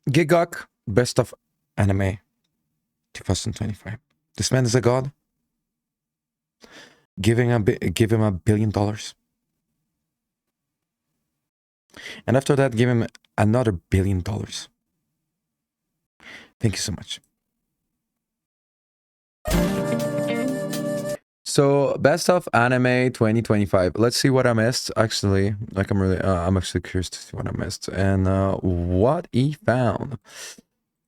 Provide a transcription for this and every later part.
Gigok, best of anime 2025. This man is a god. Give him $1 billion. And after that, give him another $1 billion. Thank you so much. So, best of anime 2025. Let's see what I missed. Actually, like I'm actually curious to see what I missed and what he found.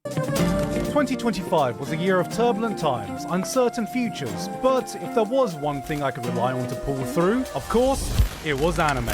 2025 was a year of turbulent times, uncertain futures, but if there was one thing I could rely on to pull through, of course, it was anime.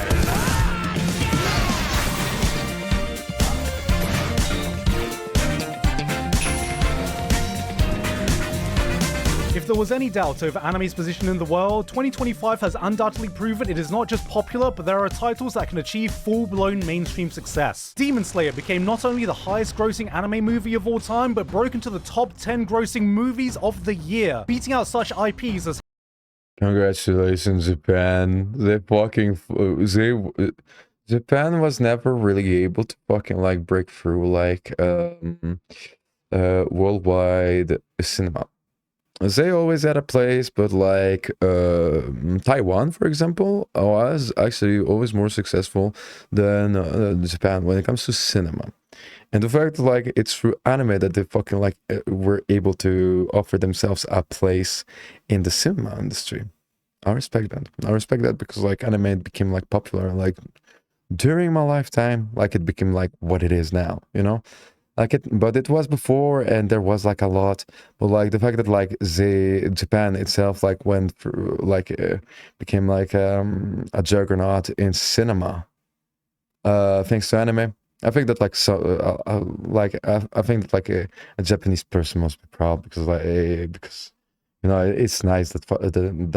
If there was any doubt over anime's position in the world, 2025 has undoubtedly proven it is not just popular, but there are titles that can achieve full-blown mainstream success. Demon Slayer became not only the highest-grossing anime movie of all time, but broke into the top 10 grossing movies of the year, beating out such IPs as... Congratulations, Japan. Japan was never really able to fucking like break through like worldwide cinema. They always had a place, but like Taiwan, for example, was actually always more successful than Japan when it comes to cinema. And the fact like it's through anime that they fucking like were able to offer themselves a place in the cinema industry. I respect that. I respect that because like anime became like popular like during my lifetime, like it became like what it is now, you know? Like but it was before, and there was like a lot. But like the fact that like Japan itself like went through like became like a juggernaut in cinema, thanks to anime. I think that like I think that like a Japanese person must be proud because because you know it's nice that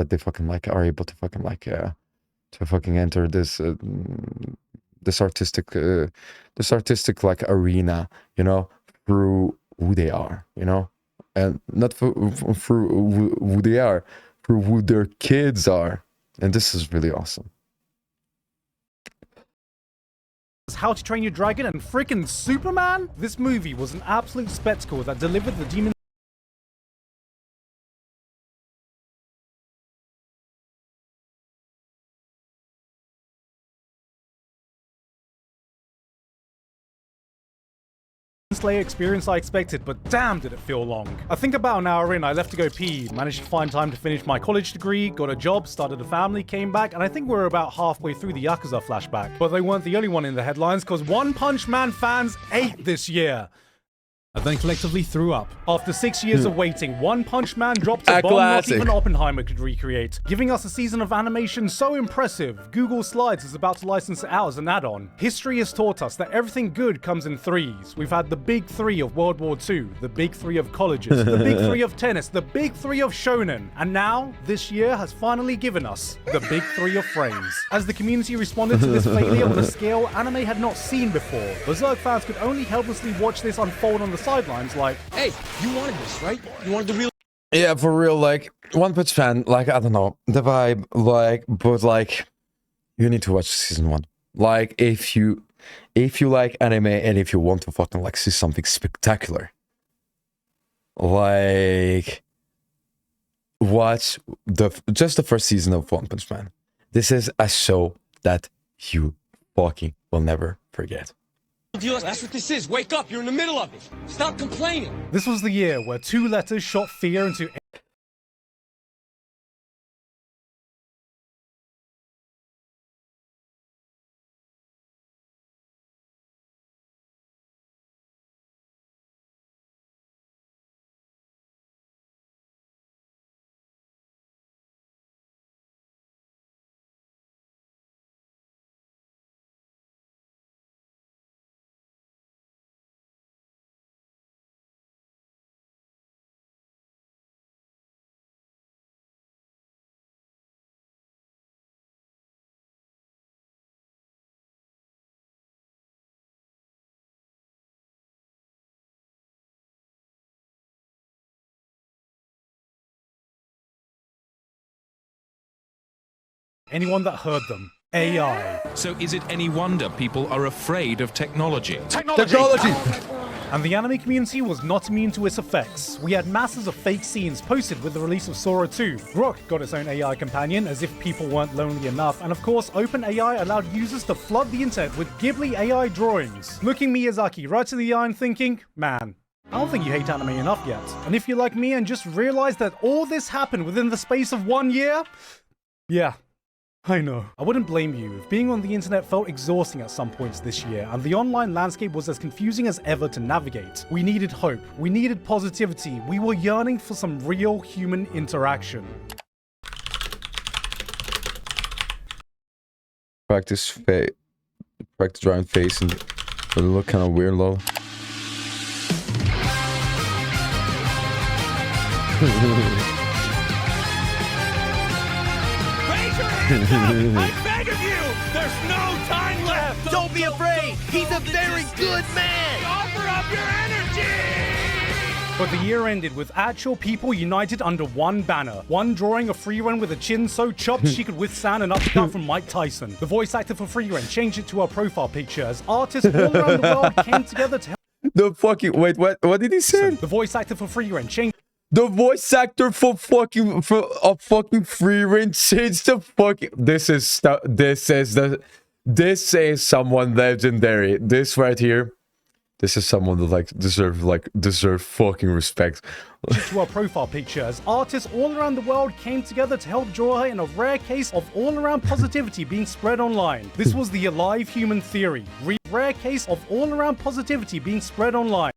they fucking like are able to fucking like to fucking enter this artistic like arena, you know, through who they are, you know, and not through who they are, through who their kids are, and this is really awesome. How to Train Your Dragon and frickin' Superman? This movie was an absolute spectacle that delivered the Demon Slayer experience I expected, but damn did it feel long. I think about an hour in, I left to go pee, managed to find time to finish my college degree, got a job, started a family, came back, and I think we were about halfway through the Yakuza flashback. But they weren't the only one in the headlines, because One Punch Man fans ate this year. And then collectively threw up. After 6 years of waiting, One Punch Man dropped a bomb not even Oppenheimer could recreate, giving us a season of animation so impressive, Google Slides is about to license it out as an add-on. History has taught us that everything good comes in threes. We've had the big three of World War II, the big three of colleges, the big three of tennis, the big three of shonen, and now, this year has finally given us the big three of frames. As the community responded to this failure on a scale anime had not seen before, Berserk fans could only helplessly watch this unfold on the sidelines like, hey, you wanted this, right? You wanted the real... Yeah, for real, like, One Punch Man, like, I don't know, the vibe, like, but, like, you need to watch season 1. Like, if you like anime and if you want to fucking, like, see something spectacular, like, watch just the first season of One Punch Man. This is a show that you fucking will never forget. That's what this is. Wake up. You're in the middle of it. Stop complaining. This was the year where 2 letters shot fear into anyone that heard them. AI. So is it any wonder people are afraid of technology? Technology! And the anime community was not immune to its effects. We had masses of fake scenes posted with the release of Sora 2. Grok got its own AI companion, as if people weren't lonely enough, and of course, OpenAI allowed users to flood the internet with Ghibli AI drawings. Looking Miyazaki right in the eye and thinking, man, I don't think you hate anime enough yet. And if you're like me and just realized that all this happened within the space of 1 year, yeah, I know. I wouldn't blame you if being on the internet felt exhausting at some points this year, and the online landscape was as confusing as ever to navigate. We needed hope, we needed positivity, we were yearning for some real human interaction. Practice drawing face and it look kind of weird, lol. Raise your hands up! I beg of you! There's no time left! Don't be afraid! He's a very good man! Offer up your energy! But the year ended with actual people united under one banner. One drawing a Freerun with a chin so chopped she could withstand an uppercut from Mike Tyson. The voice actor for Freerun changed it to her profile picture as artists all around the world came together to help. The fucking wait, what did he say? The voice actor for Freerun changed. The voice actor for fucking Freerun changed the fucking. This is someone legendary. This right here. This is someone that deserve fucking respect. To her profile picture as artists all around the world came together to help draw her in a rare case of all-around positivity being spread online. This was the alive human theory. Rare case of all-around positivity being spread online.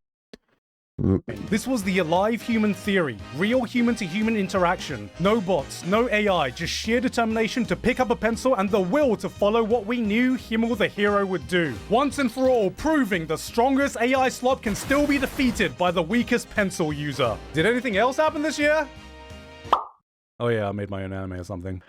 This was the alive human theory, real human-to-human interaction. No bots, no AI, just sheer determination to pick up a pencil and the will to follow what we knew Himmel the hero would do. Once and for all, proving the strongest AI slop can still be defeated by the weakest pencil user. Did anything else happen this year? Oh yeah, I made my own anime or something.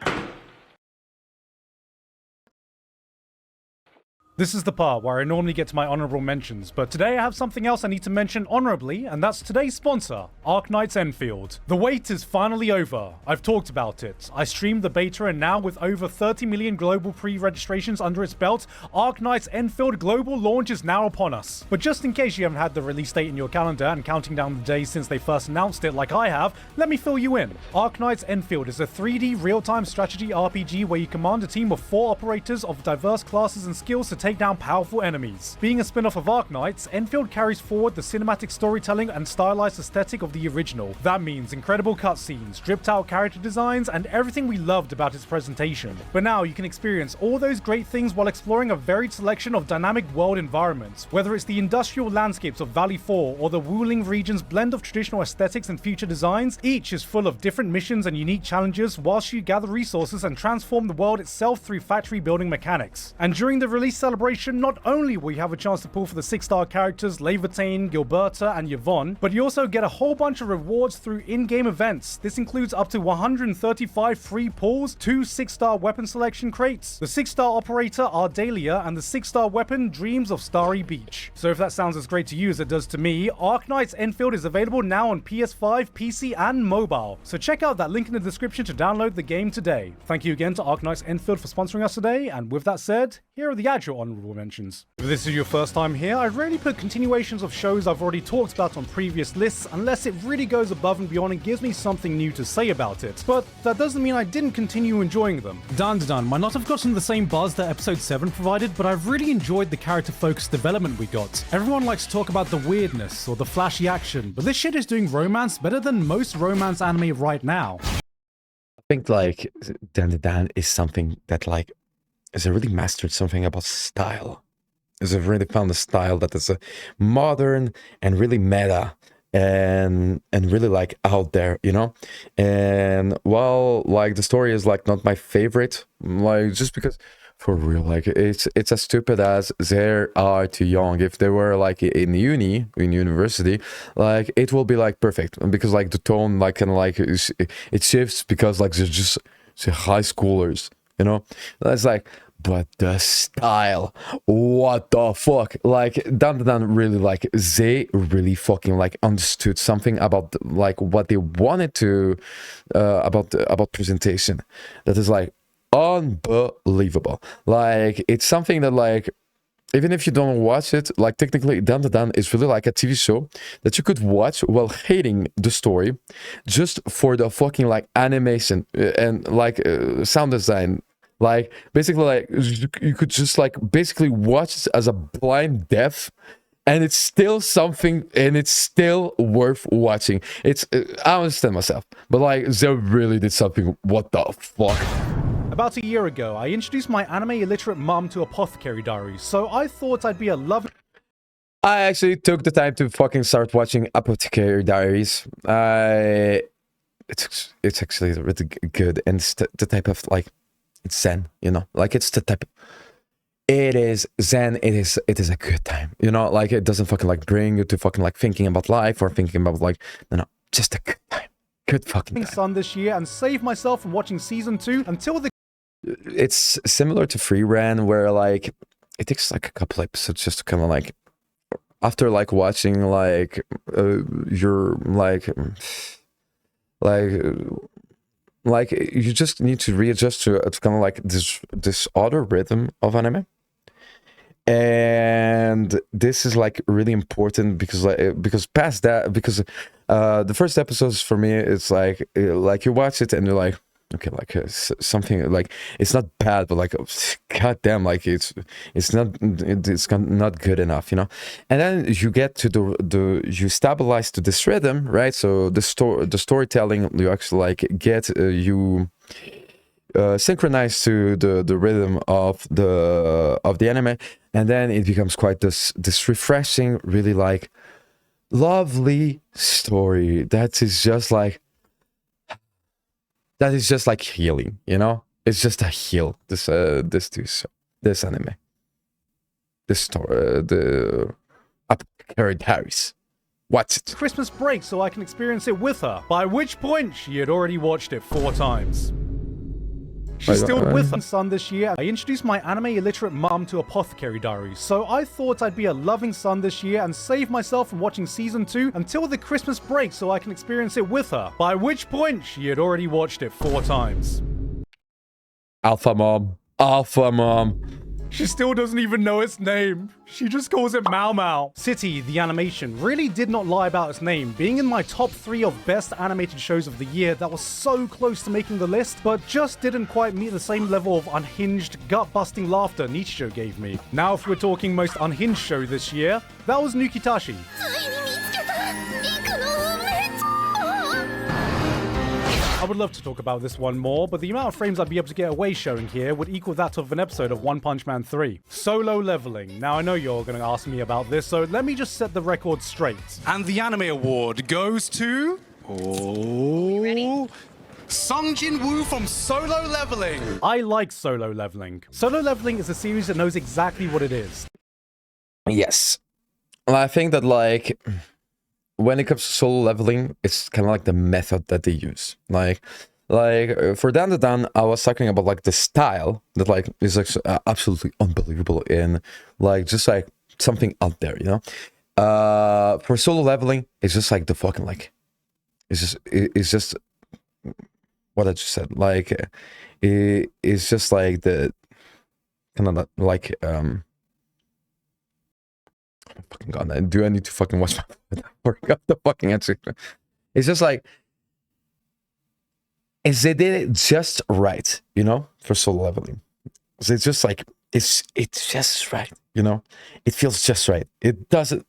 This is the part where I normally get to my honorable mentions, but today I have something else I need to mention honorably, and that's today's sponsor, Arknights Enfield. The wait is finally over. I've talked about it. I streamed the beta, and now with over 30 million global pre-registrations under its belt, Arknights Enfield global launch is now upon us. But just in case you haven't had the release date in your calendar and counting down the days since they first announced it like I have, let me fill you in. Arknights Enfield is a 3D real-time strategy RPG where you command a team of 4 operators of diverse classes and skills to take down powerful enemies. Being a spin-off of Arknights, Enfield carries forward the cinematic storytelling and stylized aesthetic of the original. That means incredible cutscenes, dripped-out character designs, and everything we loved about its presentation. But now you can experience all those great things while exploring a varied selection of dynamic world environments. Whether it's the industrial landscapes of Valley 4 or the Wuling region's blend of traditional aesthetics and future designs, each is full of different missions and unique challenges whilst you gather resources and transform the world itself through factory building mechanics. And during the release celebration, not only will you have a chance to pull for the 6-star characters Levatane, Gilberta, and Yvonne, but you also get a whole bunch of rewards through in-game events. This includes up to 135 free pulls, 2 6-star weapon selection crates, the 6-star operator Ardalia, and the 6-star weapon Dreams of Starry Beach. So if that sounds as great to you as it does to me, Arknights Enfield is available now on PS5, PC, and mobile. So check out that link in the description to download the game today. Thank you again to Arknights Enfield for sponsoring us today, and with that said, here are the actual honorable mentions. If this is your first time here, I rarely put continuations of shows I've already talked about on previous lists unless it really goes above and beyond and gives me something new to say about it. But that doesn't mean I didn't continue enjoying them. Dun might not have gotten the same buzz that episode 7 provided, but I've really enjoyed the character-focused development we got. Everyone likes to talk about the weirdness or the flashy action, but this shit is doing romance better than most romance anime right now. I think like Dan is something that like has really mastered something about style. Has really found a style that is modern and really meta and really like out there, you know. And while like the story is like not my favorite, like just because for real, like it's as stupid as they are too young. If they were like in university, like it will be like perfect because like the tone like kind of like it shifts because like they're just high schoolers, you know. That's like. But the style, what the fuck? Like, Dan really, like, they really fucking, like, understood something about, like, what they wanted to, about presentation. That is, like, unbelievable. Like, it's something that, like, even if you don't watch it, like technically Dan is really like a TV show that you could watch while hating the story just for the fucking like animation and like sound design. Like basically like you could just like basically watch it as a blind deaf, and it's still something, and it's still worth watching. It's I understand myself, but like they really did something. What the fuck? About a year ago, I introduced my anime illiterate mum to Apothecary Diaries, so I thought I'd be a loving... I actually took the time to fucking start watching Apothecary Diaries. It's actually really good, and it's the type of like, it's zen, you know, like it's the type. It is zen. It is a good time, you know, like it doesn't fucking like bring you to fucking like thinking about life or thinking about like no, just a good time, good fucking time. Sun this year and save myself from watching season 2 until the... It's similar to Free Ran, where like it takes like a couple episodes just to kind of like, after like watching like you're like you just need to readjust to it's kind of like this other rhythm of anime. And this is like really important because past that, because the first episodes for me, it's like you watch it and you're like, okay, like something like it's not bad, but like goddamn, like it's not good enough, you know. And then you get to you stabilize to this rhythm, right? So the storytelling, you actually like get you synchronize to the rhythm of the anime, and then it becomes quite this refreshing, really like lovely story that is just like healing, you know. It's just a heal. This anime, this story, the Apothecary Diaries. Watch it. Christmas break so I can experience it with her, by which point she had already watched it 4 times. She's still with her son this year. I introduced my anime illiterate mum to Apothecary Diaries, so I thought I'd be a loving son this year and save myself from watching season 2 until the Christmas break so I can experience it with her, by which point she had already watched it 4 times. Alpha mom. Alpha mom. She still doesn't even know its name. She just calls it Mau Mau. City, the animation, really did not lie about its name, being in my top 3 of best animated shows of the year that was so close to making the list, but just didn't quite meet the same level of unhinged, gut-busting laughter Nichijou gave me. Now if we're talking most unhinged show this year, that was Nukitashi. I would love to talk about this one more, but the amount of frames I'd be able to get away showing here would equal that of an episode of One Punch Man 3. Solo leveling. Now I know you're going to ask me about this, so let me just set the record straight. And the anime award goes to... Sung Jin-woo from Solo Leveling. I like Solo Leveling. Solo Leveling is a series that knows exactly what it is. Yes. Well, I think that like when it comes to solo leveling, it's kind of like the method that they use. Like for Dan, I was talking about like the style that like is like absolutely unbelievable and like just like something out there, you know. For solo leveling, it's just like the fucking like it's just what I just said. Like it's just like the kind of like fucking god, do I need to fucking watch my I forgot the fucking answer. It's just like they did it just right, you know, for solo leveling. So it's just like it's just right, you know. It feels just right. It doesn't.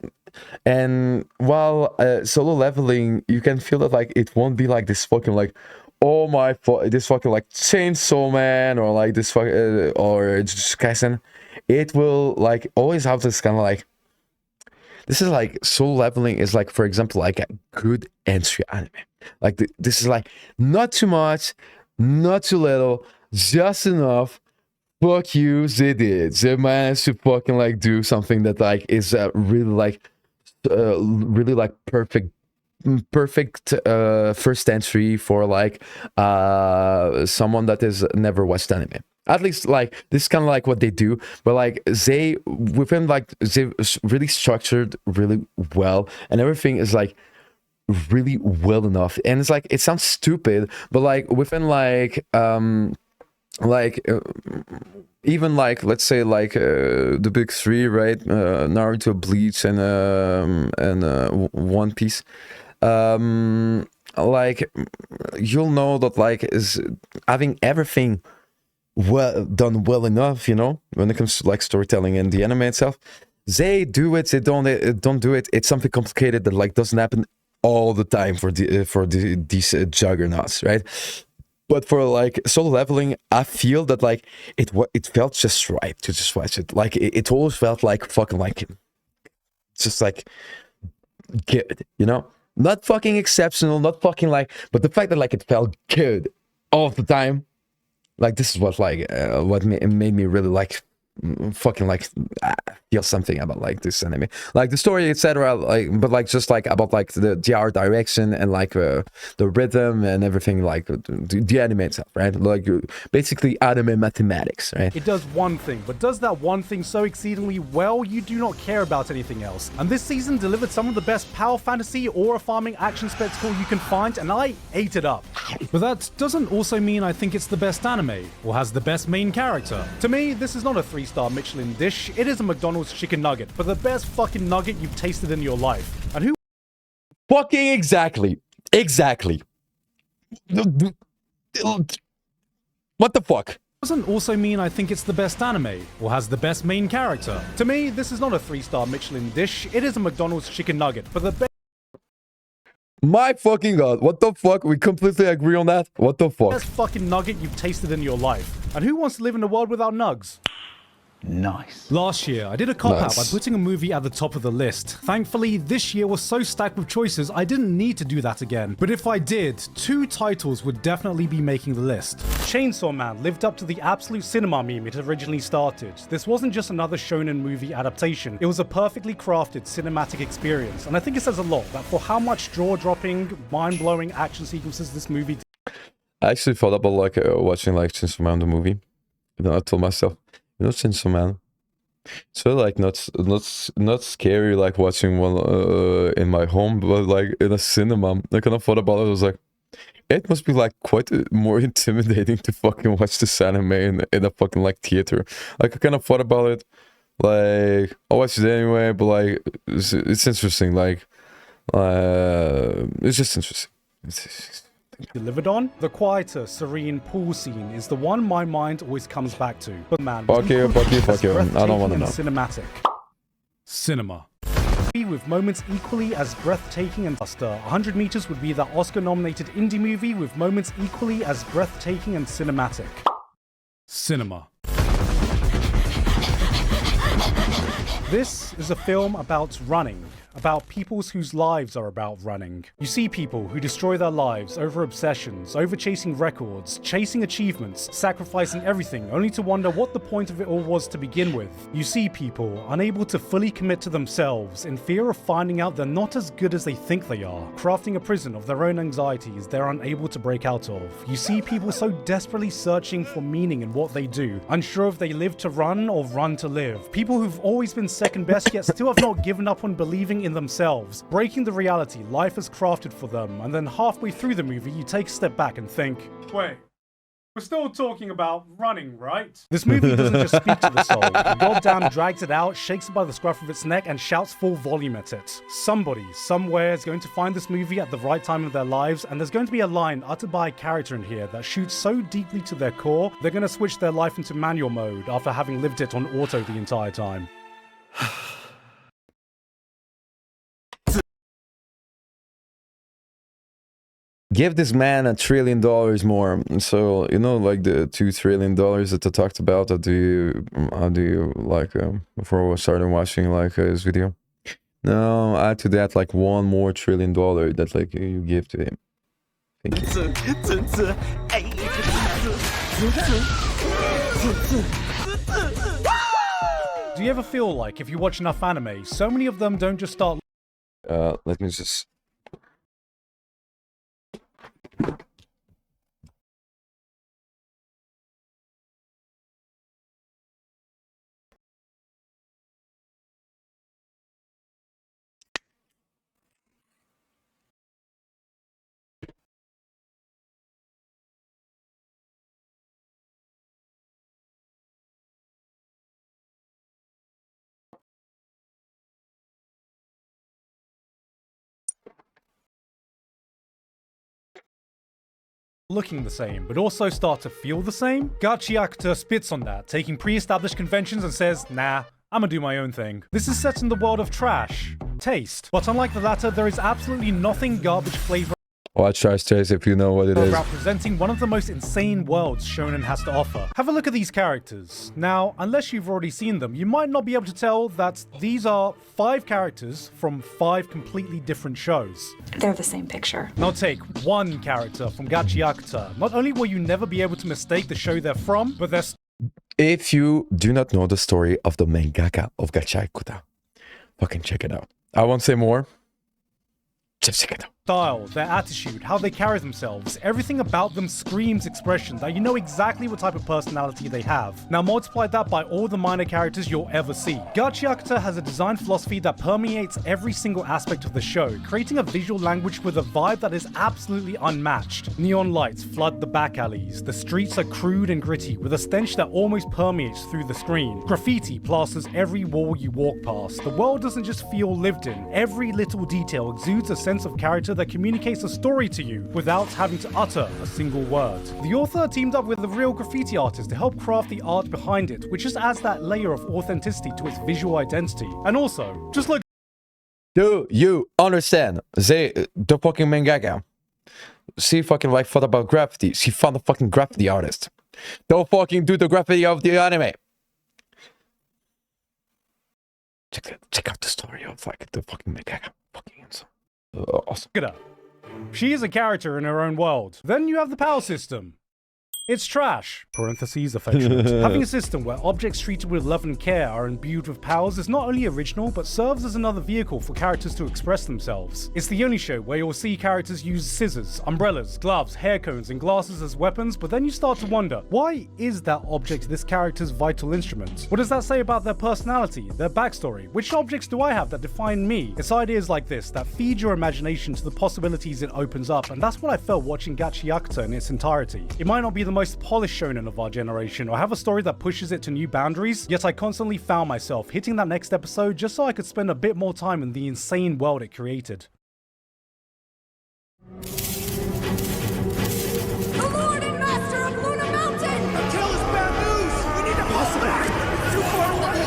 And while solo leveling, you can feel that like it won't be like this fucking like, oh my, this fucking like Chainsaw Man or like this fucking or Jujutsu Kaisen. It will like always have this kind of like. This is like solo leveling is like, for example, like a good entry anime. Like this is like not too much, not too little, just enough. Fuck you, they did. They managed to fucking like do something that like is really like perfect first entry for like someone that has never watched anime. At least like this is kind of like what they do, but like they within like they really structured really well, and everything is like really well enough. And it's like it sounds stupid, but like within like like even like let's say like the big three, right? Naruto, Bleach, and One Piece. Like you'll know that like is having everything well done well enough, you know, when it comes to like storytelling and the anime itself. They do it, they don't do it. It's something complicated that like doesn't happen all the time for these juggernauts, right? But for like solo leveling, I feel that like it felt just right to just watch it. Like it always felt like fucking like just like good, you know? Not fucking exceptional, not fucking like, but the fact that like it felt good all the time, like this is what like made me really like fucking like feel something about like this anime, like the story, etc. Like, but like just like about like the art direction and like the rhythm and everything, like the anime itself, right? Like basically anime mathematics, right? It does one thing, but does that one thing so exceedingly well, you do not care about anything else. And this season delivered some of the best power fantasy or farming action spectacle you can find, and I ate it up. But that doesn't also mean I think it's the best anime, or has the best main character. To me, this is not a 3-star Michelin dish, it is a McDonald's chicken nugget, but the best fucking nugget you've tasted in your life. And who Fucking exactly. What the fuck? doesn't also mean I think it's the best anime, or has the best main character. To me, this is not a 3-star Michelin dish, it is a McDonald's chicken nugget, but the best My fucking god, what the fuck? We completely agree on that. What the fuck? fucking nugget you've tasted in your life. And who wants to live in a world without nugs? Nice. Last year, I did a cop-out by Nice. putting a movie at the top of the list. Thankfully, this year was so stacked with choices, I didn't need to do that again. But if I did, 2 titles would definitely be making the list. Chainsaw Man lived up to the absolute cinema meme it originally started. This wasn't just another shonen movie adaptation, it was a perfectly crafted cinematic experience. And I think it says a lot that for how much jaw-dropping, mind-blowing action sequences this movie I actually thought about like watching like Chainsaw Man the movie. And then I told myself, you know, Chainsaw Man. So like not scary like watching one in my home, but like in a cinema. I kind of thought about it. I was like, it must be like quite more intimidating to fucking watch this anime in a fucking like theater. Like I kind of thought about it. Like I watched it anyway, but like it's interesting. Like it's just interesting. delivered on. The quieter, serene pool scene is the one my mind always comes back to. But man, Fuck you. I don't want to know. Cinematic. Cinema. With moments equally as breathtaking and buster. 100 Meters would be the Oscar-nominated indie movie with moments equally as breathtaking and cinematic. Cinema. This is a film about running, about people whose lives are about running. You see people who destroy their lives over obsessions, over chasing records, chasing achievements, sacrificing everything, only to wonder what the point of it all was to begin with. You see people unable to fully commit to themselves in fear of finding out they're not as good as they think they are, crafting a prison of their own anxieties they're unable to break out of. You see people so desperately searching for meaning in what they do, unsure if they live to run or run to live. People who've always been second best yet still have not given up on believing in themselves, breaking the reality life has crafted for them, and then halfway through the movie you take a step back and think, wait, we're still talking about running, right? This movie doesn't just speak to the soul, it goddamn drags it out, shakes it by the scruff of its neck, and shouts full volume at it. Somebody, somewhere is going to find this movie at the right time of their lives, and there's going to be a line uttered by a character in here that shoots so deeply to their core, they're going to switch their life into manual mode after having lived it on auto the entire time. Give this man $1 trillion more. So you know, like the $2 trillion that I talked about. How do you like before we started watching like his video? No, add to that like $1 more trillion that like you give to him. Thank you. Do you ever feel like if you watch enough anime, so many of them don't just start Let me just. looking the same, but also start to feel the same? Jawnhto spits on that, taking pre-established conventions and says, nah, I'm gonna do my own thing. This is set in the world of trash, taste, but unlike the latter, there is absolutely nothing garbage flavor Watch Trash Taste if you know what it is. about presenting one of the most insane worlds Shonen has to offer. Have a look at these characters. Now, unless you've already seen them, you might not be able to tell that these are 5 characters from 5 completely different shows. They're the same picture. Now take one character from Jawnhto. Not only will you never be able to mistake the show they're from, but their If you do not know the story of the mangaka of Jawnhto, fucking check it out. I won't say more. Just check it out. style, their attitude, how they carry themselves, everything about them screams expression that you know exactly what type of personality they have. Now multiply that by all the minor characters you'll ever see. Jawnhto has a design philosophy that permeates every single aspect of the show, creating a visual language with a vibe that is absolutely unmatched. Neon lights flood the back alleys, the streets are crude and gritty with a stench that almost permeates through the screen. Graffiti plasters every wall you walk past. The world doesn't just feel lived in, every little detail exudes a sense of character that communicates a story to you without having to utter a single word. The author teamed up with a real graffiti artist to help craft the art behind it, which just adds that layer of authenticity to its visual identity. And also, just look. Do you understand? The fucking mangaka. She fucking like thought about graffiti. She found a fucking graffiti artist. Don't fucking do the graffiti of the anime. Check out the story of like the fucking mangaka. Fucking insane. Awesome. Look at her. She is a character in her own world. Then you have the power system. It's trash. Parentheses affectionate. Having a system where objects treated with love and care are imbued with powers is not only original, but serves as another vehicle for characters to express themselves. It's the only show where you'll see characters use scissors, umbrellas, gloves, hair cones, and glasses as weapons, but then you start to wonder, why is that object this character's vital instrument? What does that say about their personality, their backstory? Which objects do I have that define me? It's ideas like this that feed your imagination to the possibilities it opens up, and that's what I felt watching Jawnhto in its entirety. It might not be the most polished shonen of our generation or have a story that pushes it to new boundaries, yet I constantly found myself hitting that next episode just so I could spend a bit more time in the insane world it created. The Lord and Master of Luna Mountain! Tell us bad news! We need to hustle back! Too far away!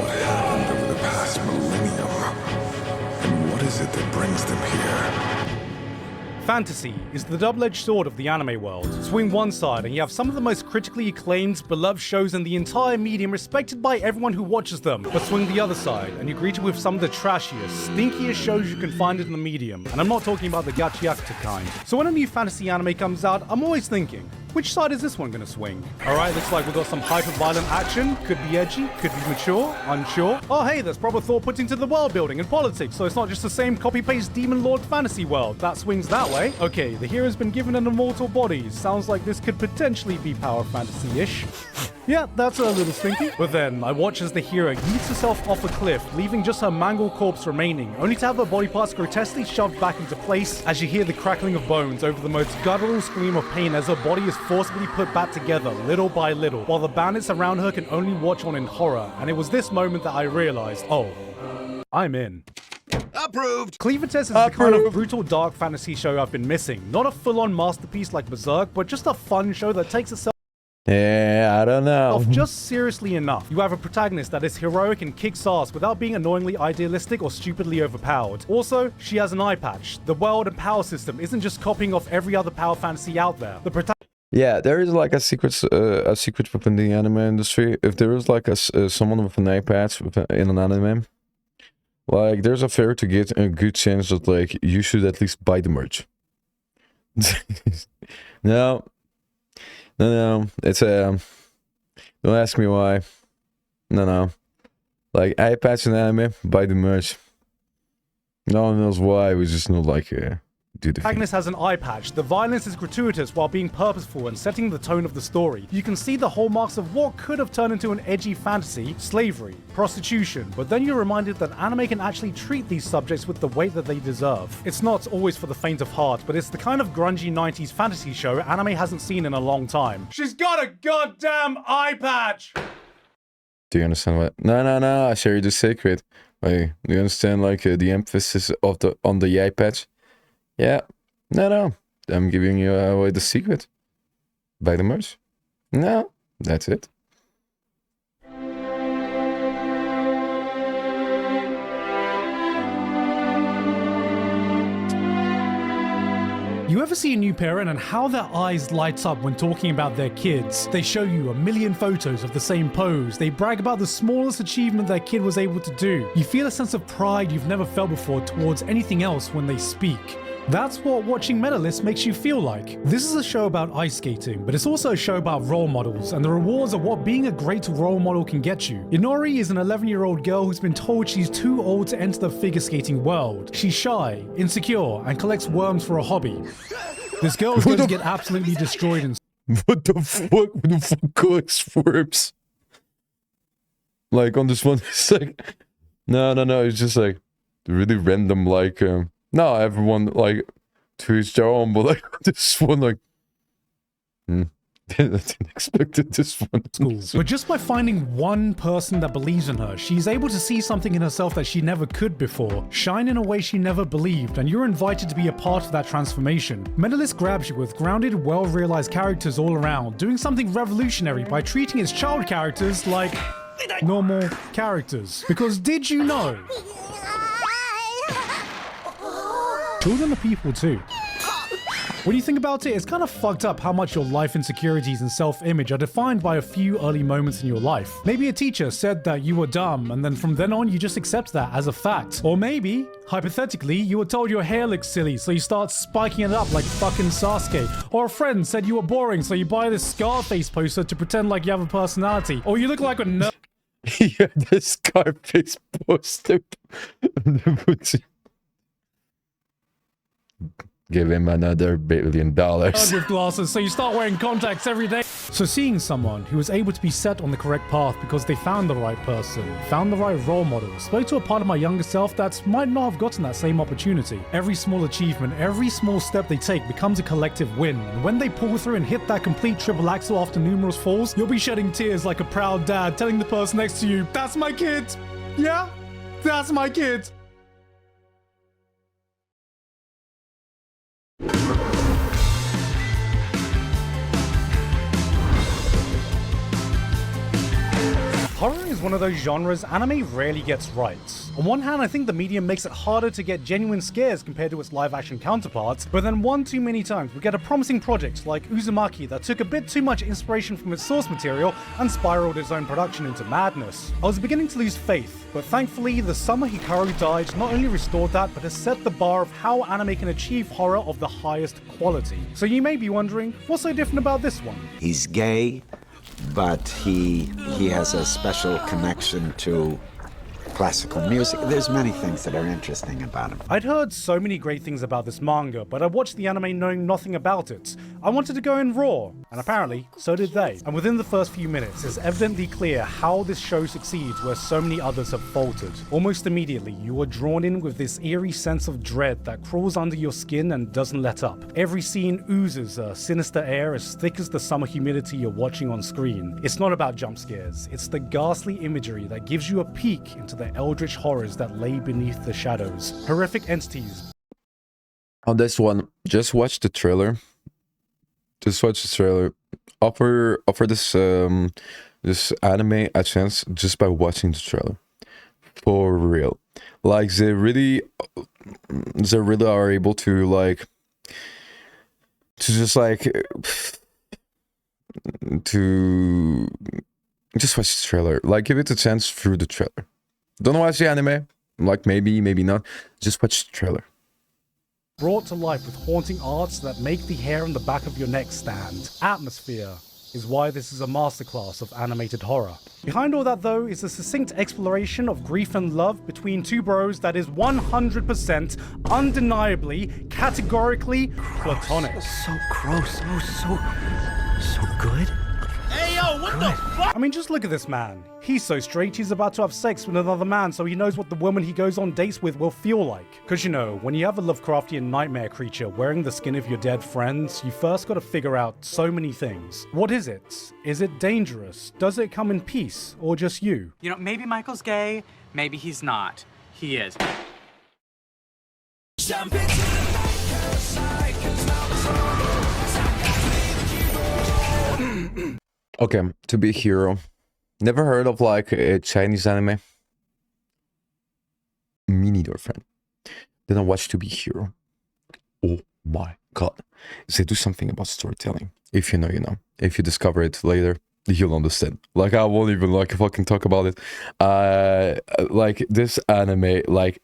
What happened over the past millennium? And what is it that brings them here? Fantasy is the double-edged sword of the anime world. Swing one side and you have some of the most critically acclaimed, beloved shows in the entire medium respected by everyone who watches them. But swing the other side and you're greeted with some of the trashiest, stinkiest shows you can find in the medium. And I'm not talking about the Jawnhto kind. So when a new fantasy anime comes out, I'm always thinking, which side is this one gonna swing? Alright, looks like we've got some hyper-violent action, could be edgy, could be mature, unsure. Oh hey, there's proper thought put into the world building and politics, so it's not just the same copy-paste Demon Lord fantasy world that swings that way. Okay, the hero's been given an immortal body, sounds like this could potentially be power fantasy-ish. Yeah, that's a little stinky. But then, I watch as the hero yeets herself off a cliff, leaving just her mangled corpse remaining, only to have her body parts grotesquely shoved back into place as you hear the crackling of bones over the most guttural scream of pain as her body is forcibly put back together, little by little, while the bandits around her can only watch on in horror. And it was this moment that I realized, oh, I'm in. Approved! Cleaver is the kind of brutal dark fantasy show I've been missing. Not a full-on masterpiece like Berserk, but just a fun show that takes itself Yeah, I don't know. just seriously enough. You have a protagonist that is heroic and kicks ass without being annoyingly idealistic or stupidly overpowered. Also, she has an eye patch. The world and power system isn't just copying off every other power fantasy out there. The Yeah, there is like a secret within the anime industry. If there is like someone with an eye patch in an anime, like there's a fair to get a good chance that like you should at least buy the merch. No, it's don't ask me why. No, like eye patch in anime, buy the merch. No one knows why. We just know like do the thing. protagonist has an eye patch. The violence is gratuitous while being purposeful and setting the tone of the story. You can see the hallmarks of what could have turned into an edgy fantasy, slavery, prostitution, but then you're reminded that anime can actually treat these subjects with the weight that they deserve. It's not always for the faint of heart, but it's the kind of grungy 90s fantasy show anime hasn't seen in a long time. She's got a goddamn eye patch! Do you understand what? No. I share you the secret. Wait, do you understand like the emphasis of on the eye patch? Yeah. No. I'm giving you away the secret. Buy the merch. No, that's it. You ever see a new parent and how their eyes light up when talking about their kids? They show you a million photos of the same pose. They brag about the smallest achievement their kid was able to do. You feel a sense of pride you've never felt before towards anything else when they speak. That's what watching Medalists makes you feel like. This is a show about ice skating, but it's also a show about role models and the rewards of what being a great role model can get you. Inori is an 11-year-old girl who's been told she's too old to enter the figure skating world. She's shy, insecure, and collects worms for a hobby. This girl is going to get absolutely destroyed in What the fuck? Who the fuck collects worms? Like on this one, it's like, no, it's just like really random. Like, no, everyone like to each their own, but like this one, like, I didn't expect it, this one. schools. But just by finding one person that believes in her, she's able to see something in herself that she never could before, shine in a way she never believed, and you're invited to be a part of that transformation. Medalist grabs you with grounded, well-realized characters all around, doing something revolutionary by treating its child characters like normal characters. Because did you know? Children are people too. When you think about it, it's kind of fucked up how much your life insecurities and self-image are defined by a few early moments in your life. Maybe a teacher said that you were dumb, and then from then on you just accept that as a fact. Or maybe, hypothetically, you were told your hair looks silly, so you start spiking it up like fucking Sasuke. Or a friend said you were boring, so you buy this Scarface poster to pretend like you have a personality. Or you look like a nerd. Yeah, the Scarface poster. Give him another $1 billion. With glasses, so you start wearing contacts every day. So seeing someone who was able to be set on the correct path because they found the right person, found the right role model, spoke to a part of my younger self that might not have gotten that same opportunity. Every small achievement, every small step they take becomes a collective win. And when they pull through and hit that complete triple axel after numerous falls, you'll be shedding tears like a proud dad telling the person next to you, "That's my kid. Yeah, that's my kid." Horror is one of those genres anime rarely gets right. On one hand, I think the medium makes it harder to get genuine scares compared to its live-action counterparts, but then one too many times we get a promising project like Uzumaki that took a bit too much inspiration from its source material and spiraled its own production into madness. I was beginning to lose faith, but thankfully the summer Hikaru died not only restored that, but has set the bar of how anime can achieve horror of the highest quality. So you may be wondering, what's so different about this one? He's gay, but he has a special connection to classical music. There's many things that are interesting about him. I'd heard so many great things about this manga, but I watched the anime knowing nothing about it. I wanted to go in raw, and apparently, so did they. And within the first few minutes, it's evidently clear how this show succeeds where so many others have faltered. Almost immediately, you are drawn in with this eerie sense of dread that crawls under your skin and doesn't let up. Every scene oozes a sinister air as thick as the summer humidity you're watching on screen. It's not about jump scares, it's the ghastly imagery that gives you a peek into the eldritch horrors that lay beneath the shadows. Horrific entities. On this one, just watch the trailer. Just watch the trailer. Offer this this anime a chance just by watching the trailer. For real. Like they really are able to like just like to just watch the trailer. Like give it a chance through the trailer. Don't watch the anime. Like maybe not. Just watch the trailer. Brought to life with haunting arts that make the hair on the back of your neck stand. Atmosphere is why this is a masterclass of animated horror. Behind all that though is a succinct exploration of grief and love between two bros that is 100% undeniably, categorically platonic. So gross. So good. Hey, yo, what the fuck? I mean, just look at this man. He's so straight, he's about to have sex with another man so he knows what the woman he goes on dates with will feel like. Cause you know, when you have a Lovecraftian nightmare creature wearing the skin of your dead friends, you first gotta figure out so many things. What is it? Is it dangerous? Does it come in peace? Or just you? You know, maybe Michael's gay, maybe he's not. He is. Jump into the Okay, to be a hero. Never heard of like a Chinese anime? Me neither, friend. Then I watched To Be a Hero. Oh my god. They do something about storytelling. If you know, you know. If you discover it later, you'll understand. Like, I won't even like fucking talk about it. Like this anime, like,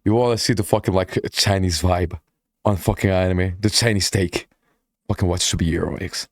you want to see the fucking like Chinese vibe on fucking anime, the Chinese take. Fucking watch To Be a Hero X.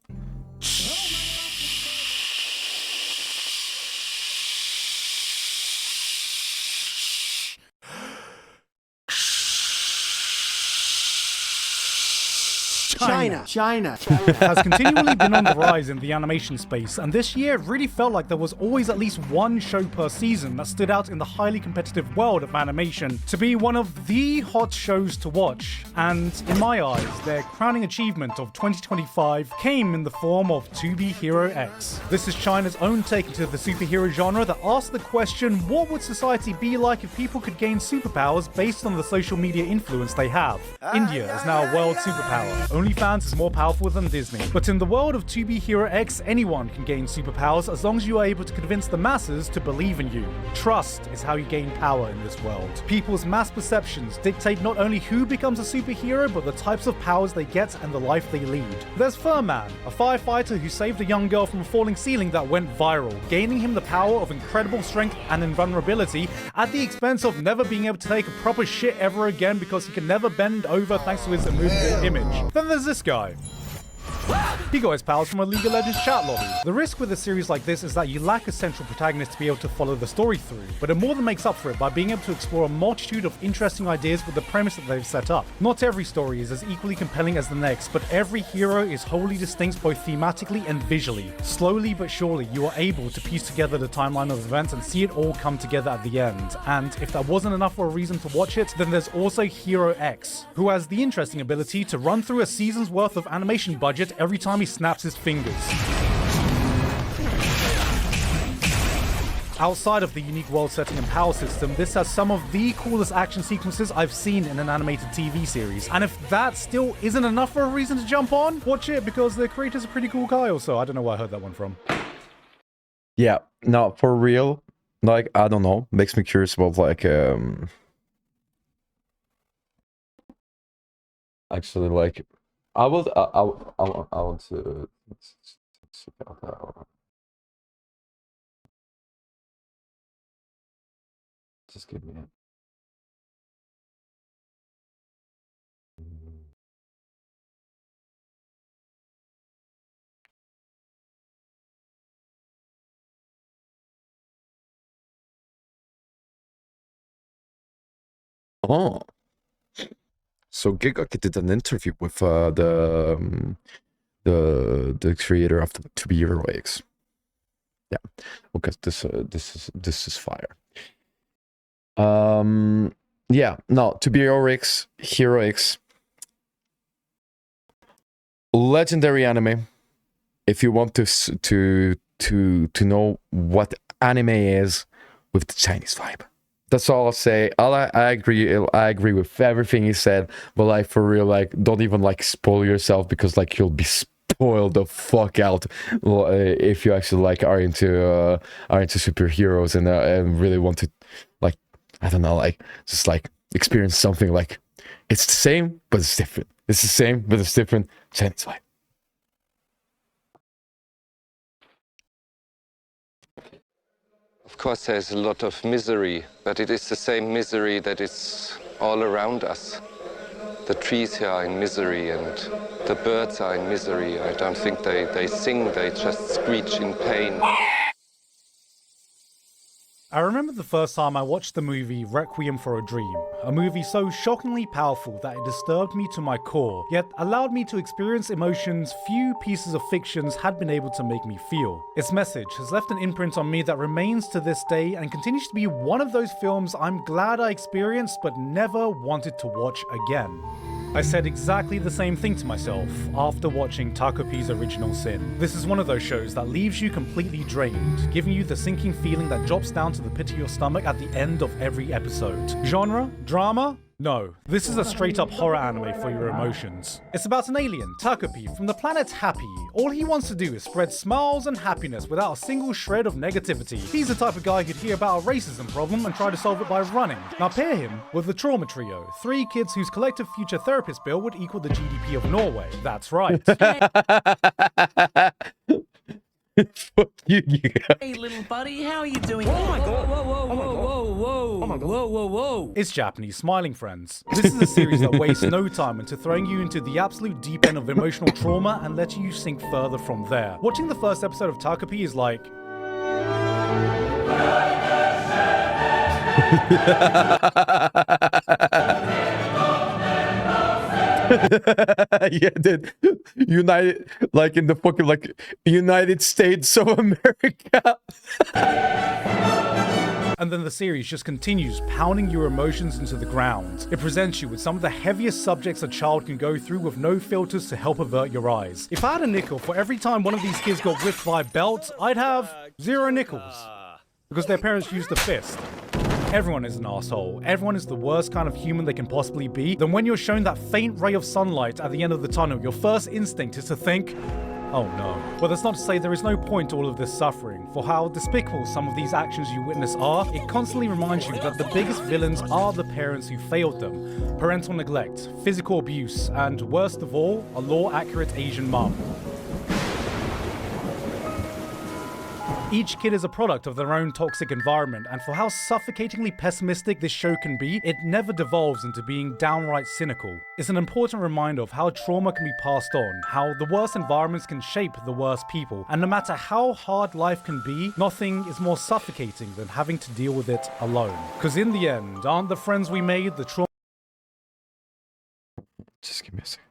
China. Has continually been on the rise in the animation space, and this year it really felt like there was always at least one show per season that stood out in the highly competitive world of animation to be one of the hot shows to watch. And in my eyes, their crowning achievement of 2025 came in the form of To Be Hero X. This is China's own take into the superhero genre that asks the question, what would society be like if people could gain superpowers based on the social media influence they have? India is now a world superpower. OnlyFans is more powerful than Disney. But in the world of To Be Hero X, anyone can gain superpowers as long as you are able to convince the masses to believe in you. Trust is how you gain power in this world. People's mass perceptions dictate not only who becomes a superhero, but the types of powers they get and the life they lead. There's Furman, a firefighter who saved a young girl from a falling ceiling that went viral, gaining him the power of incredible strength and invulnerability at the expense of never being able to take a proper shit ever again because he can never bend over thanks to his immovable image. Then there's this guy. He got his powers from a League of Legends chat lobby. The risk with a series like this is that you lack a central protagonist to be able to follow the story through, but it more than makes up for it by being able to explore a multitude of interesting ideas with the premise that they've set up. Not every story is as equally compelling as the next, but every hero is wholly distinct both thematically and visually. Slowly but surely, you are able to piece together the timeline of events and see it all come together at the end. And if that wasn't enough for a reason to watch it, then there's also Hero X, who has the interesting ability to run through a season's worth of animation budget every time he snaps his fingers. Outside of the unique world setting and power system, this has some of the coolest action sequences I've seen in an animated TV series. And if that still isn't enough for a reason to jump on, watch it because the creator's a pretty cool guy also. I don't know where I heard that one from. Yeah, no, for real. Like, I don't know. Makes me curious about like actually like I want to check out that one. Just give me it. Oh. So Gigaki did an interview with the creator of the To Be Hero X. Yeah, because this is fire. Yeah, no, To Be Hero X, legendary anime. If you want to know what anime is with the Chinese vibe. That's all I'll say. I agree with everything he said, but like for real, like don't even like spoil yourself because like you'll be spoiled the fuck out if you actually like are into superheroes and really want to like I don't know like just like experience something like it's the same but it's different. It's the same but it's different. Chinese vibe. Of course, there's a lot of misery, but it is the same misery that is all around us. The trees here are in misery and the birds are in misery. I don't think they sing, they just screech in pain. I remember the first time I watched the movie Requiem for a Dream, a movie so shockingly powerful that it disturbed me to my core, yet allowed me to experience emotions few pieces of fictions had been able to make me feel. Its message has left an imprint on me that remains to this day and continues to be one of those films I'm glad I experienced but never wanted to watch again. I said exactly the same thing to myself after watching Takopi's Original Sin. This is one of those shows that leaves you completely drained, giving you the sinking feeling that drops down to the pit of your stomach at the end of every episode. Genre? Drama? No, this is a straight up horror anime for your emotions. It's about an alien, Takopi, from the planet Happy. All he wants to do is spread smiles and happiness without a single shred of negativity. He's the type of guy who'd hear about a racism problem and try to solve it by running. Now pair him with the Trauma Trio, 3 kids whose collective future therapist bill would equal the GDP of Norway. That's right. Fuck you. Hey, little buddy, how are you doing? Oh my god! Whoa, whoa, whoa, whoa, whoa! Oh my god! Whoa, whoa, whoa! It's Japanese Smiling Friends. This is a series that wastes no time into throwing you into the absolute deep end of emotional trauma and letting you sink further from there. Watching the first episode of Takopi is like... Yeah, dude. United, like in the fucking like United States of America. And then the series just continues pounding your emotions into the ground. It presents you with some of the heaviest subjects a child can go through with no filters to help avert your eyes. If I had a nickel for every time one of these kids got whipped by a belt, I'd have 0 nickels. Because their parents used the fist. Everyone is an asshole. Everyone is the worst kind of human they can possibly be. Then when you're shown that faint ray of sunlight at the end of the tunnel, your first instinct is to think, oh no. But that's not to say there is no point to all of this suffering. For how despicable some of these actions you witness are, it constantly reminds you that the biggest villains are the parents who failed them. Parental neglect, physical abuse, and worst of all, a law-accurate Asian mum. Each kid is a product of their own toxic environment, and for how suffocatingly pessimistic this show can be, it never devolves into being downright cynical. It's an important reminder of how trauma can be passed on, how the worst environments can shape the worst people, and no matter how hard life can be, nothing is more suffocating than having to deal with it alone. Because in the end, aren't the friends we made the trauma? Just give me a second.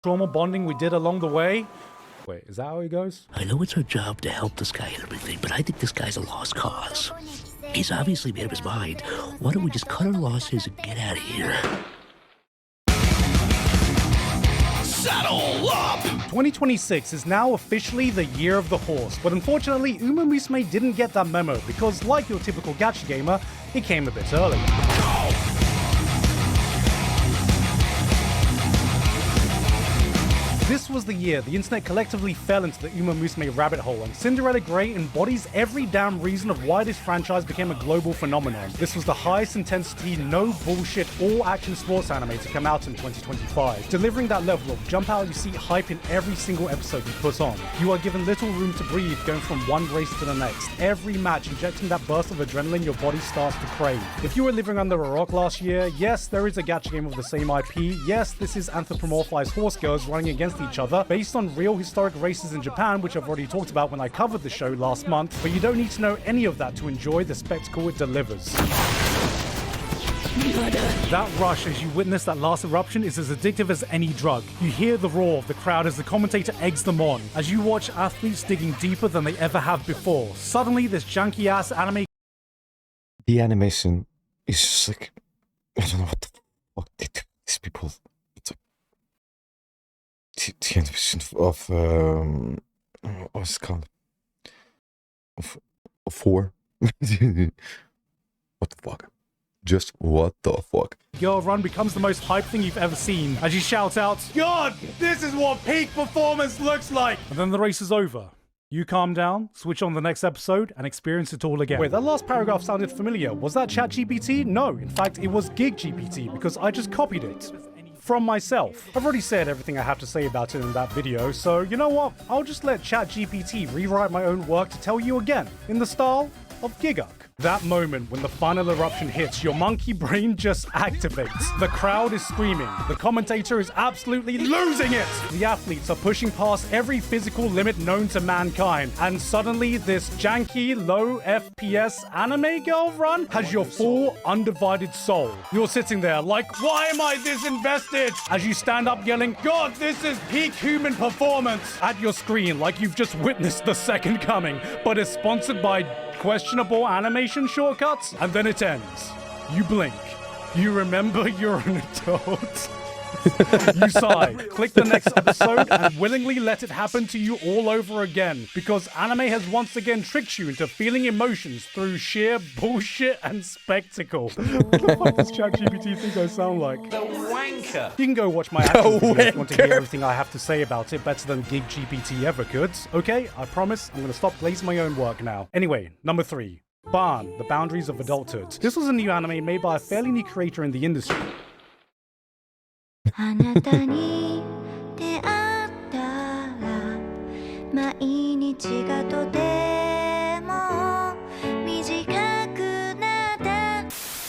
Trauma bonding we did along the way? Wait, is that how it goes? I know it's our job to help this guy and everything, but I think this guy's a lost cause. He's obviously made up his mind. Why don't we just cut our losses and get out of here? Settle up! 2026 is now officially the year of the horse, but unfortunately Uma Musume didn't get that memo because, like your typical gacha gamer, it came a bit early. This was the year the internet collectively fell into the Uma Musume rabbit hole, and Cinderella Grey embodies every damn reason of why this franchise became a global phenomenon. This was the highest intensity, no bullshit, all action sports anime to come out in 2025, delivering that level of jump out your seat hype in every single episode you put on. You are given little room to breathe, going from one race to the next, every match injecting that burst of adrenaline your body starts to crave. If you were living under a rock last year, yes, there is a gacha game of the same IP, yes, this is anthropomorphized horse girls running against each other based on real historic races in Japan, which I've already talked about when I covered the show last month, but you don't need to know any of that to enjoy the spectacle it delivers. That rush as you witness that last eruption is as addictive as any drug. You hear the roar of the crowd as the commentator eggs them on, as you watch athletes digging deeper than they ever have before. Suddenly this janky ass anime... The animation is just like, I don't know what the fuck they do. These people, it's like the animation of what's it called? Of 4. What the fuck? Just what the fuck? Girl run becomes the most hype thing you've ever seen as you shout out, God, this is what peak performance looks like! And then the race is over. You calm down, switch on the next episode, and experience it all again. Wait, that last paragraph sounded familiar. Was that ChatGPT? No, in fact, it was GigGPT because I just copied it from myself. I've already said everything I have to say about it in that video, so you know what? I'll just let ChatGPT rewrite my own work to tell you again, in the style of Giguk. That moment when the final eruption hits, your monkey brain just activates. The crowd is screaming. The commentator is absolutely losing it. The athletes are pushing past every physical limit known to mankind. And suddenly, this janky, low FPS anime girl run has your full, undivided soul. You're sitting there like, why am I this invested? As you stand up yelling, God, this is peak human performance at your screen like you've just witnessed the second coming, but it's sponsored by questionable animation shortcuts, and then it ends. You blink. You remember you're an adult. You sigh, click the next episode, and willingly let it happen to you all over again, because anime has once again tricked you into feeling emotions through sheer bullshit and spectacle. What the fuck does ChatGPT think I sound like? The wanker. You can go watch my actual video if you want to hear everything I have to say about it better than Gig GPT ever could. Okay, I promise I'm going to stop glazing my own work now. Anyway, number 3. Barn, The Boundaries of Adulthood. This was a new anime made by a fairly new creator in the industry. あなたに出会ったら毎日がとても短くなった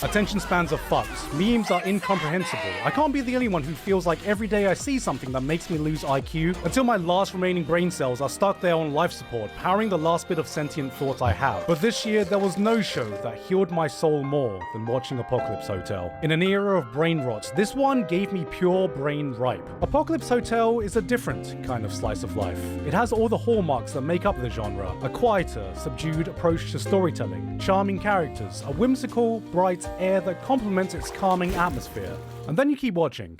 Attention spans are fucked. Memes are incomprehensible. I can't be the only one who feels like every day I see something that makes me lose IQ until my last remaining brain cells are stuck there on life support, powering the last bit of sentient thought I have. But this year, there was no show that healed my soul more than watching Apocalypse Hotel. In an era of brain rot, this one gave me pure brain ripe. Apocalypse Hotel is a different kind of slice of life. It has all the hallmarks that make up the genre: a quieter, subdued approach to storytelling, charming characters, a whimsical, bright air that complements its calming atmosphere. And then you keep watching.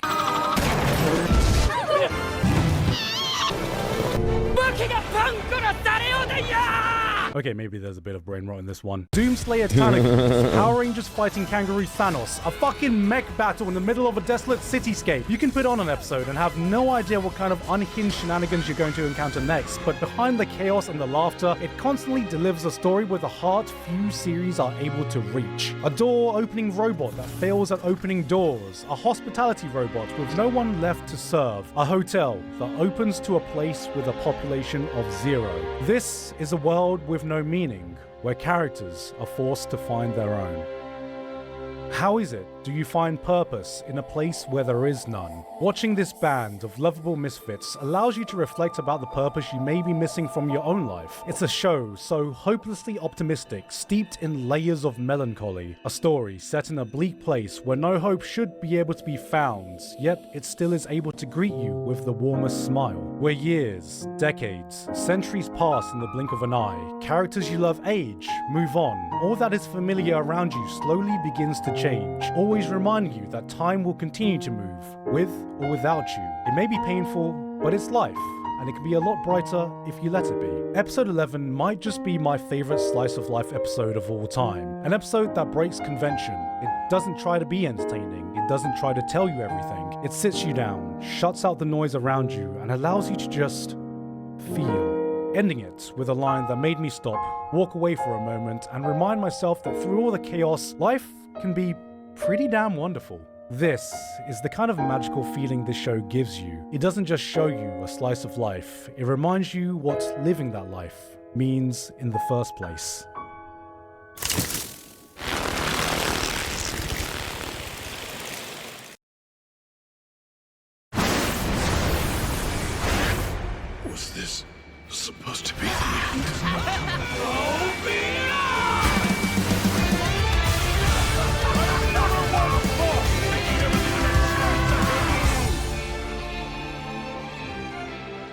Okay, maybe there's a bit of brain rot in this one. Doomslayer Tentacles, Power Rangers fighting Kangaroo Thanos, a fucking mech battle in the middle of a desolate cityscape. You can put on an episode and have no idea what kind of unhinged shenanigans you're going to encounter next, but behind the chaos and the laughter, it constantly delivers a story with a heart few series are able to reach. A door-opening robot that fails at opening doors, a hospitality robot with no one left to serve, a hotel that opens to a place with a population of 0. This is a world with no meaning, where characters are forced to find their own. How is it do you find purpose in a place where there is none? Watching this band of lovable misfits allows you to reflect about the purpose you may be missing from your own life. It's a show so hopelessly optimistic, steeped in layers of melancholy. A story set in a bleak place where no hope should be able to be found, yet it still is able to greet you with the warmest smile. Where years, decades, centuries pass in the blink of an eye, characters you love age, move on, all that is familiar around you slowly begins to change, always reminding you that time will continue to move, with or without you. It may be painful, but it's life, and it can be a lot brighter if you let it be. Episode 11 might just be my favorite slice of life episode of all time. An episode that breaks convention. It doesn't try to be entertaining. It doesn't try to tell you everything. It sits you down, shuts out the noise around you, and allows you to just feel. Ending it with a line that made me stop, walk away for a moment, and remind myself that through all the chaos, life can be pretty damn wonderful. This is the kind of magical feeling this show gives you. It doesn't just show you a slice of life, it reminds you what living that life means in the first place. Was this supposed to be the end?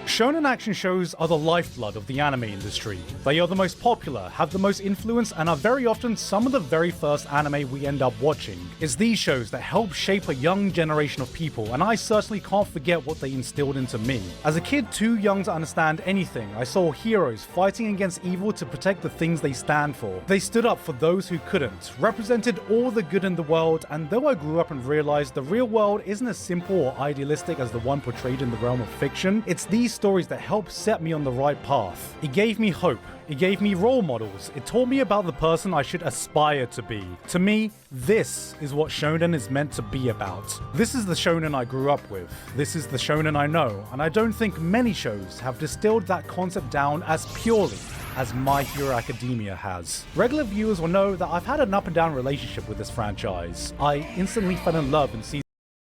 Shonen action shows are the lifeblood of the anime industry. They are the most popular, have the most influence, and are very often some of the very first anime we end up watching. It's these shows that help shape a young generation of people, and I certainly can't forget what they instilled into me. As a kid too young to understand anything, I saw heroes fighting against evil to protect the things they stand for. They stood up for those who couldn't, represented all the good in the world, and though I grew up and realized the real world isn't as simple or idealistic as the one portrayed in the realm of fiction, it's these stories that helped set me on the right path. It gave me hope. It gave me role models. It taught me about the person I should aspire to be. To me, this is what shonen is meant to be about. This is the shonen I grew up with. This is the shonen I know, and I don't think many shows have distilled that concept down as purely as My Hero Academia has. Regular viewers will know that I've had an up and down relationship with this franchise. I instantly fell in love in season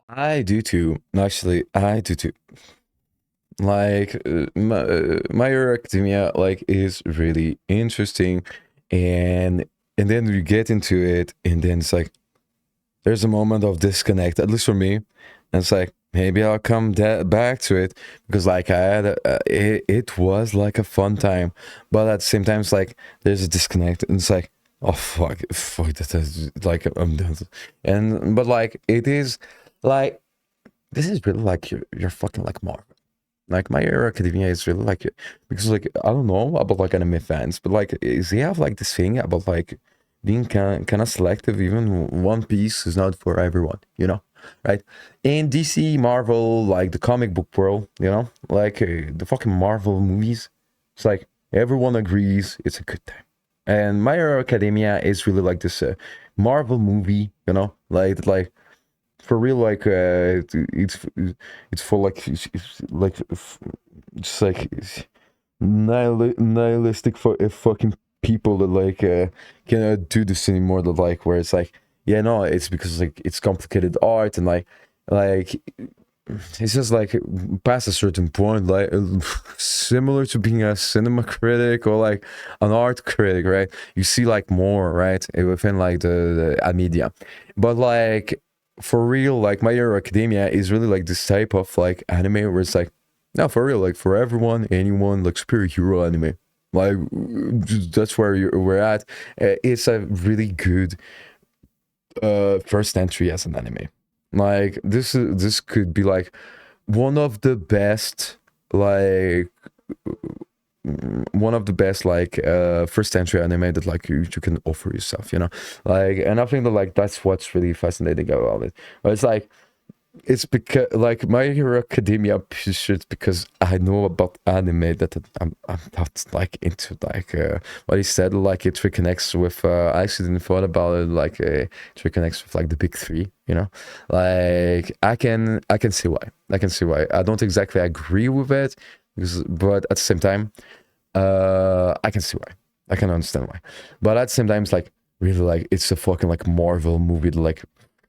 I do too. Actually, I do too. Like My Hero Academia like is really interesting, and then you get into it, and then it's like there's a moment of disconnect, at least for me, and it's like maybe I'll come back to it because like I had it was like a fun time, but at the same time it's like there's a disconnect, and it's like oh fuck that is like I'm done, and but like it is like this is really like you're fucking like Marvel. Like My Hero Academia is really like because like I don't know about like anime fans, but like they have like this thing about like being kind of selective. Even One Piece is not for everyone, you know, right? In DC, Marvel, like the comic book world, you know, like the fucking Marvel movies, it's like everyone agrees it's a good time. And My Hero Academia is really like this Marvel movie, you know, like. For real, like it's for like just like nihilistic fucking people that like cannot do this anymore. That like where it's like yeah no, it's because like it's complicated art and like it's just like past a certain point, like similar to being a cinema critic or like an art critic, right? You see like more right within like the media, but like. For real, like My Hero Academia is really like this type of like anime where it's like, no, for real, like for everyone, anyone, like superhero anime, like that's where we're at. It's a really good first entry as an anime. Like this could be like one of the best like first entry anime that like you can offer yourself, you know, like, and I think that like that's what's really fascinating about it. But it's like it's because like My Hero Academia appreciates because I know about anime that I'm not like into like what he said, like it reconnects with I actually didn't thought about it, like it reconnects with like the big three, you know, like I can see why. I don't exactly agree with it because, but at the same time I can see why. I can understand why. But at the same time it's like really like it's a fucking like Marvel movie that, like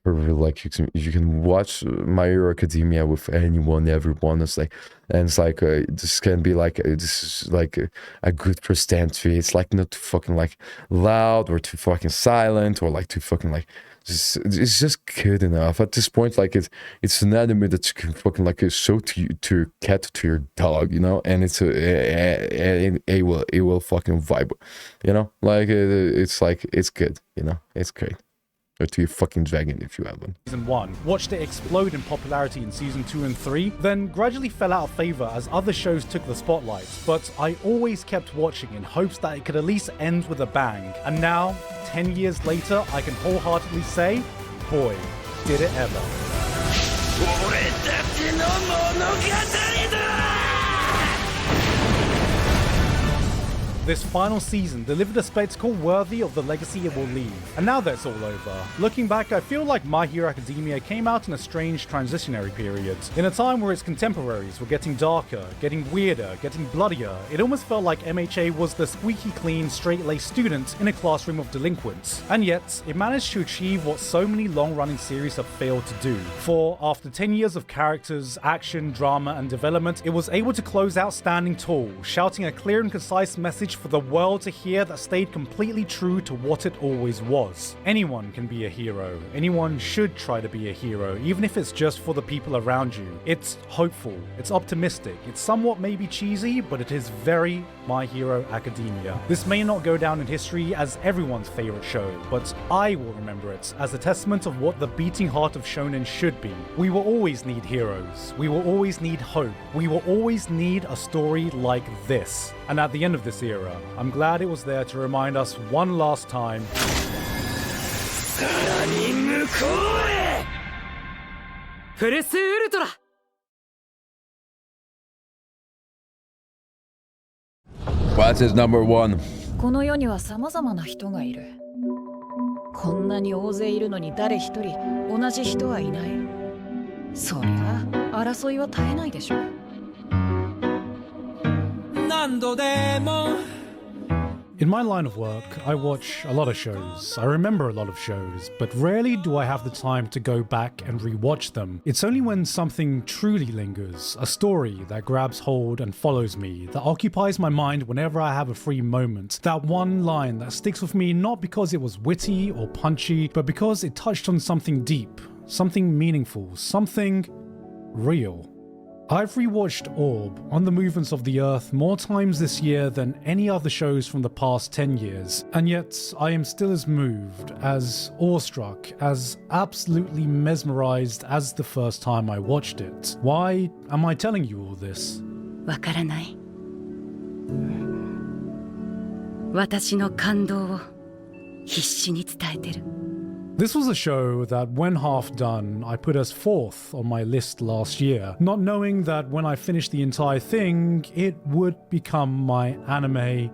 like you can watch My Hero Academia with anyone, everyone. It's like, and it's like this can be like this is like a good first entry. It's like not too fucking like loud or too fucking silent or like too fucking like it's just good enough at this point. Like it's an anime that you can fucking like show to your cat, to your dog, you know, and it's it will fucking vibe, you know, like it's like it's good, you know, it's great. Or to your fucking dragon if you have one. Season 1, watched it explode in popularity in season 2 and 3, then gradually fell out of favor as other shows took the spotlight, but I always kept watching in hopes that it could at least end with a bang. And now, 10 years later, I can wholeheartedly say, boy, did it ever. This final season delivered a spectacle worthy of the legacy it will leave. And now that's all over, looking back, I feel like My Hero Academia came out in a strange transitionary period. In a time where its contemporaries were getting darker, getting weirder, getting bloodier, it almost felt like MHA was the squeaky clean, straight-laced student in a classroom of delinquents. And yet, it managed to achieve what so many long-running series have failed to do. For after 10 years of characters, action, drama, and development, it was able to close out standing tall, shouting a clear and concise message for the world to hear that stayed completely true to what it always was. Anyone can be a hero. Anyone should try to be a hero, even if it's just for the people around you. It's hopeful, it's optimistic, it's somewhat maybe cheesy, but it is very My Hero Academia. This may not go down in history as everyone's favorite show, but I will remember it as a testament of what the beating heart of shonen should be. We will always need heroes. We will always need hope. We will always need a story like this. And at the end of this era, I'm glad it was there to remind us one last time. What is number one? この世には様々な人がいる。こんなに大勢いるのに誰一人同じ人はいない。そりゃ争いは絶えないでしょ。何度でも In my line of work, I watch a lot of shows. I remember a lot of shows, but rarely do I have the time to go back and rewatch them. It's only when something truly lingers, a story that grabs hold and follows me, that occupies my mind whenever I have a free moment, that one line that sticks with me not because it was witty or punchy, but because it touched on something deep, something meaningful, something real. I've rewatched Orb, On the Movements of the Earth, more times this year than any other shows from the past 10 years, and yet I am still as moved, as awestruck, as absolutely mesmerized as the first time I watched it. Why am I telling you all this? わからない。私の感動を必死に伝えてる。This was a show that, when half done, I put as 4th on my list last year, not knowing that when I finished the entire thing, it would become my anime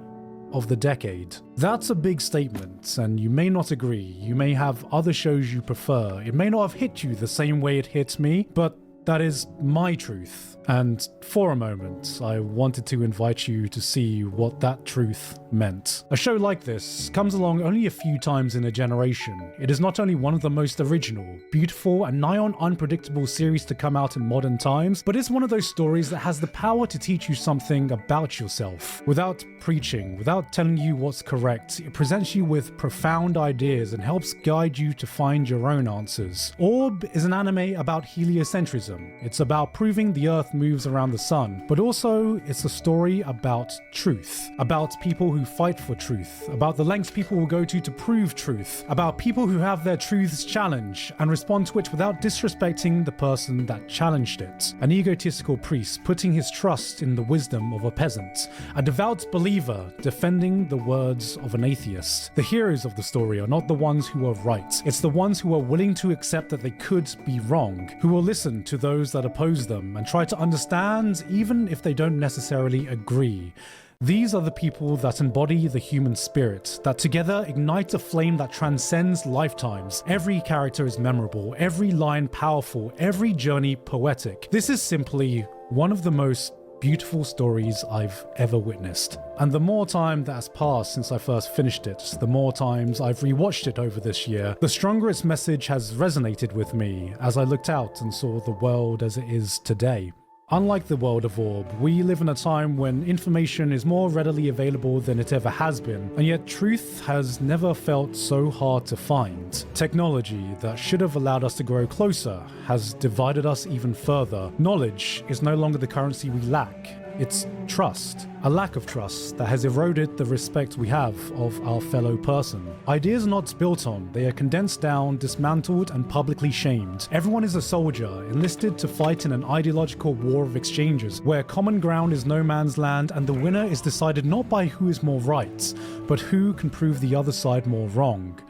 of the decade. That's a big statement, and you may not agree. You may have other shows you prefer. It may not have hit you the same way it hits me, but that is my truth. And for a moment, I wanted to invite you to see what that truth meant. A show like this comes along only a few times in a generation. It is not only one of the most original, beautiful, and nigh on unpredictable series to come out in modern times, but it's one of those stories that has the power to teach you something about yourself. Without preaching, without telling you what's correct, it presents you with profound ideas and helps guide you to find your own answers. Orb is an anime about heliocentrism. It's about proving the Earth moves around the sun, but also it's a story about truth, about people who fight for truth, about the lengths people will go to prove truth, about people who have their truths challenged and respond to it without disrespecting the person that challenged it. An egotistical priest putting his trust in the wisdom of a peasant, a devout believer defending the words of an atheist. The heroes of the story are not the ones who are right, it's the ones who are willing to accept that they could be wrong, who will listen to those that oppose them and try to understand even if they don't necessarily agree. These are the people that embody the human spirit, that together ignite a flame that transcends lifetimes. Every character is memorable, every line powerful, every journey poetic. This is simply one of the most beautiful stories I've ever witnessed. And the more time that has passed since I first finished it, the more times I've rewatched it over this year, the stronger its message has resonated with me as I looked out and saw the world as it is today. Unlike the world of Orb, we live in a time when information is more readily available than it ever has been, and yet truth has never felt so hard to find. Technology that should have allowed us to grow closer has divided us even further. Knowledge is no longer the currency we lack. It's trust. A lack of trust that has eroded the respect we have of our fellow person. Ideas are not built on, they are condensed down, dismantled, and publicly shamed. Everyone is a soldier, enlisted to fight in an ideological war of exchanges, where common ground is no man's land and the winner is decided not by who is more right, but who can prove the other side more wrong.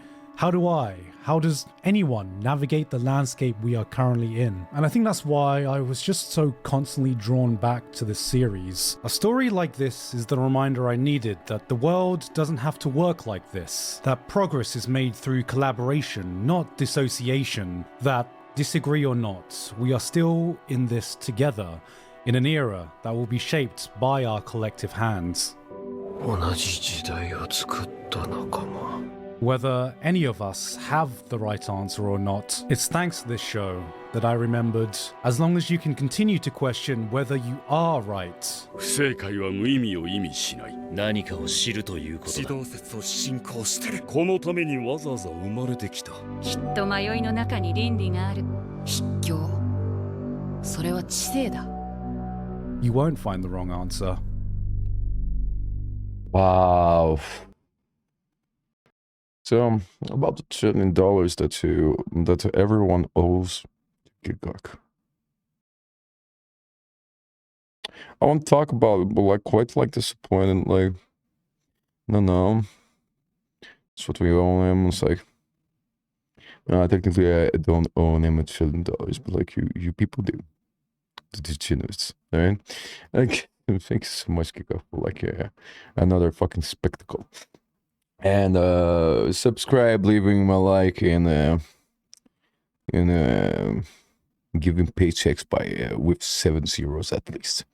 How does anyone navigate the landscape we are currently in? And I think that's why I was just so constantly drawn back to this series. A story like this is the reminder I needed that the world doesn't have to work like this, that progress is made through collaboration, not dissociation, that disagree or not, we are still in this together, in an era that will be shaped by our collective hands. 同じ時代を作った仲間 Whether any of us have the right answer or not, it's thanks to this show that I remembered, as long as you can continue to question whether you are right. 不正解は無意味を意味しない。何かを知るということだ。指導説を信仰してる。このためにわざわざ生まれてきた。きっと迷いの中に倫理がある。筆教。それは知性だ。You won't find the wrong answer. Wow. So, about the $1 trillion that everyone owes Gigok. I want to talk about it, but quite disappointed. No. That's what we owe him. It's technically I don't owe him $1 trillion, but you people do. The degenerates, right? Thanks so much, Gigok, for another fucking spectacle. And subscribe, leaving my like, and giving paychecks with 7 zeros at least.